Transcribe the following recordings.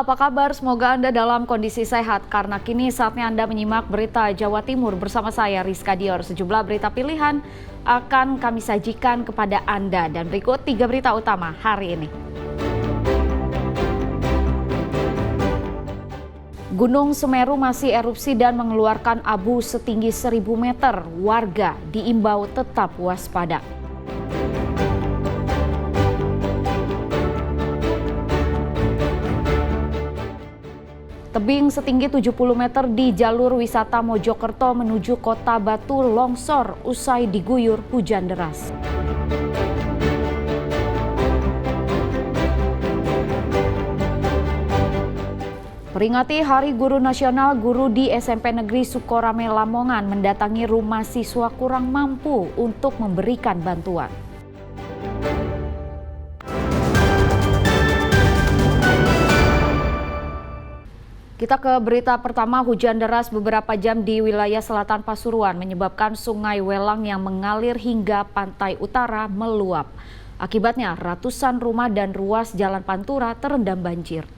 apa kabar? Semoga Anda dalam kondisi sehat karena kini saatnya Anda menyimak berita Jawa Timur bersama saya Rizka Dior. Sejumlah berita pilihan akan kami sajikan kepada Anda dan berikut 3 berita utama hari ini. Gunung Semeru masih erupsi dan mengeluarkan abu setinggi 1.000 meter. Warga diimbau tetap waspada. Tebing setinggi 70 meter di jalur wisata Mojokerto menuju Kota Batu longsor usai diguyur hujan deras. Peringati Hari Guru Nasional, guru di SMP Negeri Sukorame Lamongan mendatangi rumah siswa kurang mampu untuk memberikan bantuan. Kita ke berita pertama, hujan deras beberapa jam di wilayah selatan Pasuruan menyebabkan sungai Welang yang mengalir hingga pantai utara meluap. Akibatnya ratusan rumah dan ruas jalan Pantura terendam banjir.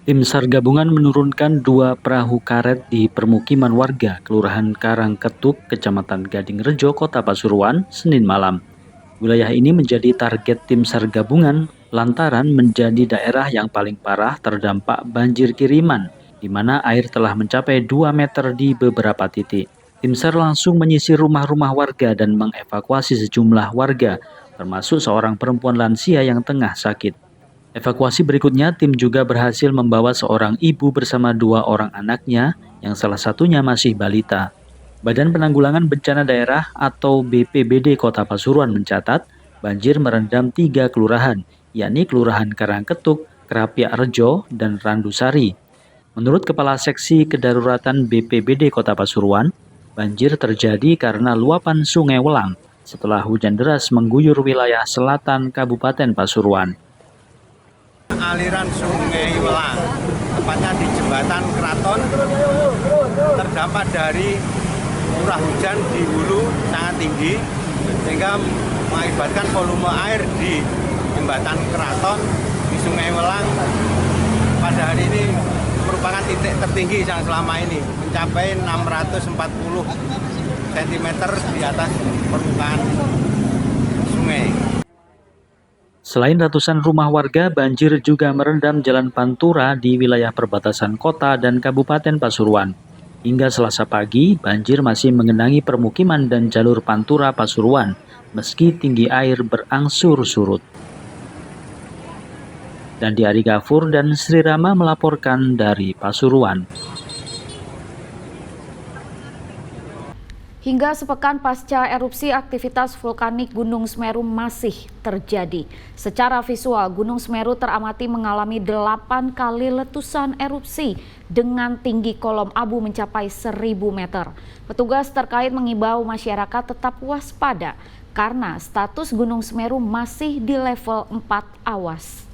Tim SAR gabungan menurunkan 2 perahu karet di permukiman warga Kelurahan Karangketuk, Kecamatan Gading Rejo, Kota Pasuruan, Senin malam. Wilayah ini menjadi target tim SAR gabungan lantaran menjadi daerah yang paling parah terdampak banjir kiriman, di mana air telah mencapai 2 meter di beberapa titik. Tim SAR langsung menyisir rumah-rumah warga dan mengevakuasi sejumlah warga, termasuk seorang perempuan lansia yang tengah sakit. Evakuasi berikutnya, tim juga berhasil membawa seorang ibu bersama 2 orang anaknya yang salah satunya masih balita. Badan Penanggulangan Bencana Daerah atau BPBD Kota Pasuruan mencatat banjir merendam 3 kelurahan, yakni Kelurahan Karangketuk, Kerapiak Rejo, dan Randusari. Menurut Kepala Seksi Kedaruratan BPBD Kota Pasuruan, banjir terjadi karena luapan Sungai Welang setelah hujan deras mengguyur wilayah selatan Kabupaten Pasuruan. Aliran Sungai Welang, tepatnya di Jembatan Keraton, terdampak dari curah hujan di hulu sangat tinggi sehingga mengakibatkan volume air di Jembatan Keraton di Sungai Welang pada hari ini merupakan titik tertinggi yang selama ini, mencapai 640 cm di atas permukaan sungai. Selain ratusan rumah warga, banjir juga merendam jalan Pantura di wilayah perbatasan kota dan Kabupaten Pasuruan. Hingga Selasa pagi, banjir masih mengenangi permukiman dan jalur Pantura Pasuruan, meski tinggi air berangsur surut. Dan Ari Gafur dan Sri Rama melaporkan dari Pasuruan. Hingga sepekan pasca erupsi, aktivitas vulkanik Gunung Semeru masih terjadi. Secara visual, Gunung Semeru teramati mengalami 8 kali letusan erupsi dengan tinggi kolom abu mencapai 1.000 meter. Petugas terkait mengimbau masyarakat tetap waspada karena status Gunung Semeru masih di level 4 awas.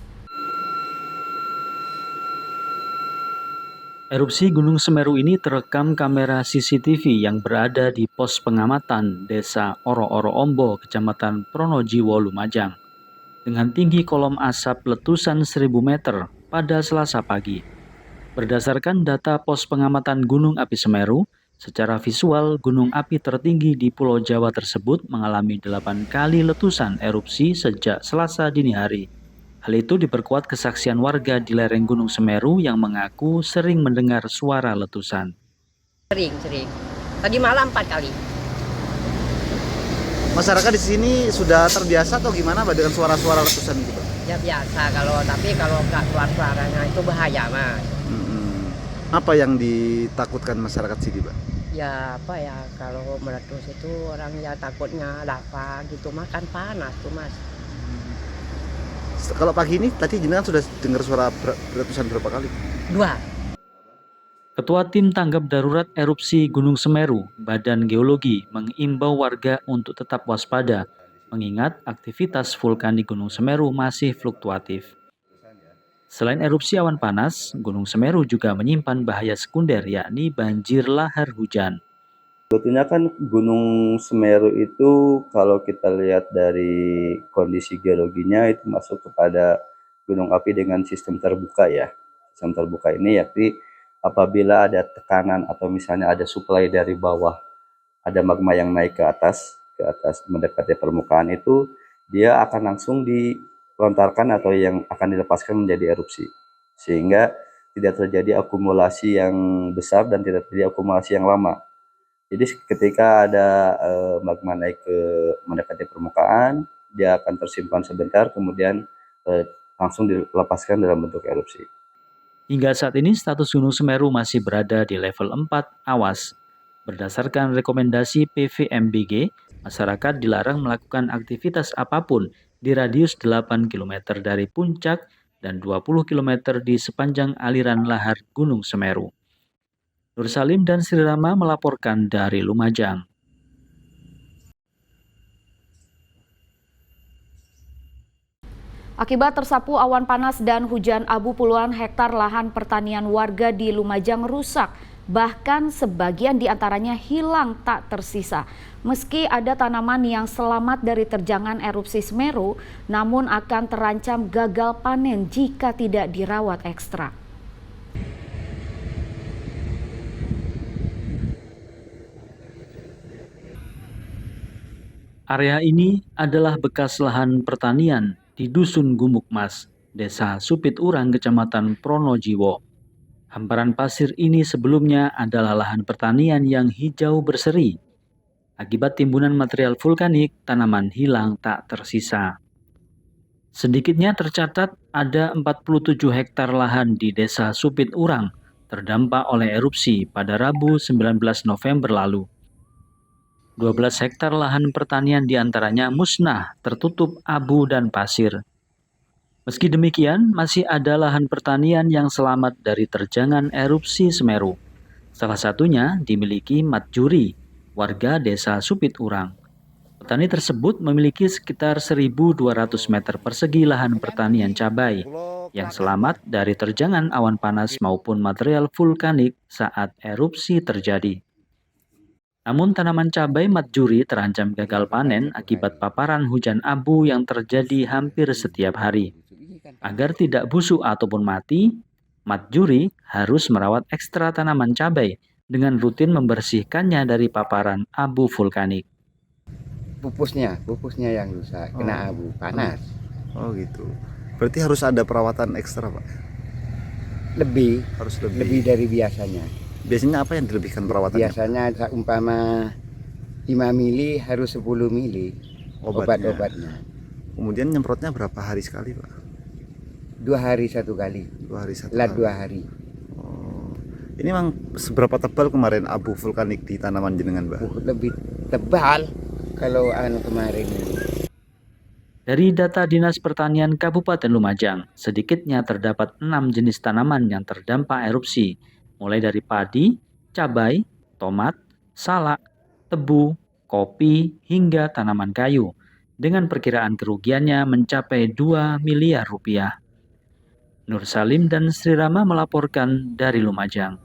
Erupsi Gunung Semeru ini terekam kamera CCTV yang berada di pos pengamatan Desa Oro-Oro Ombo, Kecamatan Pronojiwo, Lumajang. Dengan tinggi kolom asap letusan 1.000 meter pada Selasa pagi. Berdasarkan data pos pengamatan Gunung Api Semeru, secara visual gunung api tertinggi di Pulau Jawa tersebut mengalami 8 kali letusan erupsi sejak Selasa dini hari. Hal itu diperkuat kesaksian warga di lereng Gunung Semeru yang mengaku sering mendengar suara letusan. Sering. Tadi malam 4 kali. Masyarakat di sini sudah terbiasa atau gimana Pak dengan suara-suara letusan gitu? Ya biasa, tapi kalau nggak keluar suaranya itu bahaya Mas. Apa yang ditakutkan masyarakat sini Pak? Ya kalau meletus itu orang ya takutnya lava gitu, makan panas tuh Mas. Kalau pagi ini tadi jenengan sudah dengar suara letusan berapa kali? 2. Ketua Tim Tanggap Darurat Erupsi Gunung Semeru, Badan Geologi, mengimbau warga untuk tetap waspada, mengingat aktivitas vulkanik Gunung Semeru masih fluktuatif. Selain erupsi awan panas, Gunung Semeru juga menyimpan bahaya sekunder, yakni banjir lahar hujan. Sebetulnya kan Gunung Semeru itu kalau kita lihat dari kondisi geologinya itu masuk kepada gunung api dengan sistem terbuka ya. Sistem terbuka ini yakni apabila ada tekanan atau misalnya ada suplai dari bawah, ada magma yang naik ke atas mendekati permukaan itu, dia akan langsung dilontarkan atau yang akan dilepaskan menjadi erupsi. Sehingga tidak terjadi akumulasi yang besar dan tidak terjadi akumulasi yang lama. Jadi ketika ada magma naik ke mendekati permukaan, dia akan tersimpan sebentar, kemudian langsung dilepaskan dalam bentuk erupsi. Hingga saat ini status Gunung Semeru masih berada di level 4 awas. Berdasarkan rekomendasi PVMBG, masyarakat dilarang melakukan aktivitas apapun di radius 8 km dari puncak dan 20 km di sepanjang aliran lahar Gunung Semeru. Nur Salim dan Sri Rama melaporkan dari Lumajang. Akibat tersapu awan panas dan hujan abu, puluhan hektar lahan pertanian warga di Lumajang rusak. Bahkan sebagian diantaranya hilang tak tersisa. Meski ada tanaman yang selamat dari terjangan erupsi Semeru, namun akan terancam gagal panen jika tidak dirawat ekstra. Area ini adalah bekas lahan pertanian di Dusun Gumukmas, Desa Supit Urang, Kecamatan Pronojiwo. Hamparan pasir ini sebelumnya adalah lahan pertanian yang hijau berseri. Akibat timbunan material vulkanik, tanaman hilang tak tersisa. Sedikitnya tercatat ada 47 hektar lahan di Desa Supit Urang terdampak oleh erupsi pada Rabu 19 November lalu. 12 hektar lahan pertanian diantaranya musnah, tertutup abu dan pasir. Meski demikian, masih ada lahan pertanian yang selamat dari terjangan erupsi Semeru. Salah satunya dimiliki Mat Juri, warga Desa Supit Urang. Petani tersebut memiliki sekitar 1.200 meter persegi lahan pertanian cabai yang selamat dari terjangan awan panas maupun material vulkanik saat erupsi terjadi. Namun tanaman cabai Mat Juri terancam gagal panen akibat paparan hujan abu yang terjadi hampir setiap hari. Agar tidak busuk ataupun mati, Mat Juri harus merawat ekstra tanaman cabai dengan rutin membersihkannya dari paparan abu vulkanik. Pupusnya yang rusak, kena abu panas. Oh gitu. Berarti harus ada perawatan ekstra, Pak? Harus Lebih dari biasanya. Biasanya apa yang dilebihkan perawatannya? Biasanya umpama 5 mili harus 10 mili obat-obatnya. Kemudian nyemprotnya berapa hari sekali, Pak? 2 hari 1 kali. 2 hari 1 Lah kali. 2 hari. Oh. Ini memang seberapa tebal kemarin abu vulkanik di tanaman jenengan, Pak? Lebih tebal kalau kemarin. Dari data Dinas Pertanian Kabupaten Lumajang, sedikitnya terdapat 6 jenis tanaman yang terdampak erupsi, mulai dari padi, cabai, tomat, salak, tebu, kopi, hingga tanaman kayu, dengan perkiraan kerugiannya mencapai 2 miliar rupiah. Nur Salim dan Sri Rama melaporkan dari Lumajang.